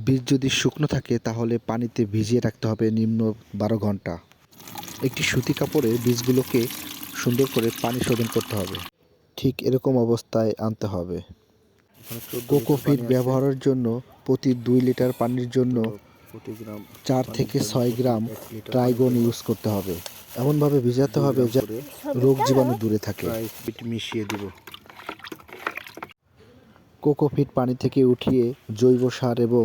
বীজ যদি শুকনো থাকে তাহলে পানিতে ভিজিয়ে রাখতে হবে নিম্ন 12 ঘন্টা। একটি সুতি কাপড়ে বীজগুলোকে সুন্দর করে পানি শোধন করতে হবে, ঠিক এরকম অবস্থায় আনতে হবে। কোকোপিট ব্যবহারের জন্য প্রতি 2 লিটার পানির জন্য 4 থেকে 6 গ্রাম ট্রাইগন ইউজ করতে হবে। এমনভাবে ভিজাতে হবে যাতে রোগ জীবাণু দূরে থাকে। মিশিয়ে দিব। কোকোপিট পানি থেকে উঠিয়ে জৈব সার এবং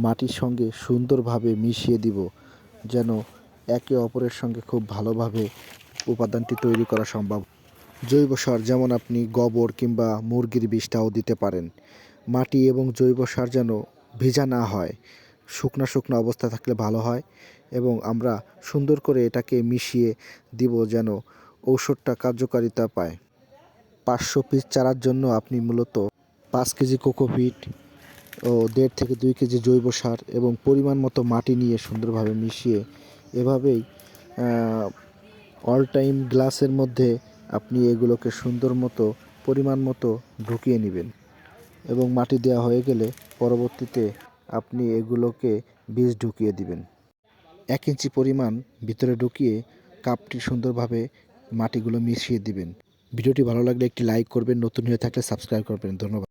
মাটির সঙ্গে সুন্দরভাবে মিশিয়ে দিব, যেন একে অপরের সঙ্গে খুব ভালোভাবে উপাদানটি তৈরি করা সম্ভব। জৈব সার যেমন আপনি গোবর কিংবা মুরগির বিষটাও দিতে পারেন। মাটি এবং জৈব সার যেন ভেজা না হয়, শুকনো শুকনো অবস্থা থাকলে ভালো হয়। এবং আমরা সুন্দর করে এটাকে মিশিয়ে দিব যেন ঔষধটা কার্যকারিতা পায়। 500 পিস চারার জন্য আপনি মূলত 5 কেজি কোকোপিট ও 1.5 থেকে 2 কেজি জৈব সার এবং পরিমাণ মতো মাটি নিয়ে সুন্দরভাবে মিশিয়ে এভাবেই অল টাইম গ্লাসের মধ্যে আপনি এগুলোকে সুন্দর মতো পরিমাণ মতো ঢুকিয়ে নেবেন। এবং মাটি দেওয়া হয়ে গেলে পরবর্তীতে আপনি এগুলোকে বীজ ঢুকিয়ে দিবেন। 1 ইঞ্চি পরিমাণ ভিতরে ঢুকিয়ে কাপটি সুন্দরভাবে মাটিগুলো মিশিয়ে দিবেন। ভিডিওটি ভালো লাগলে একটি লাইক করবেন, নতুন হয়ে থাকলে সাবস্ক্রাইব করবেন। ধন্যবাদ।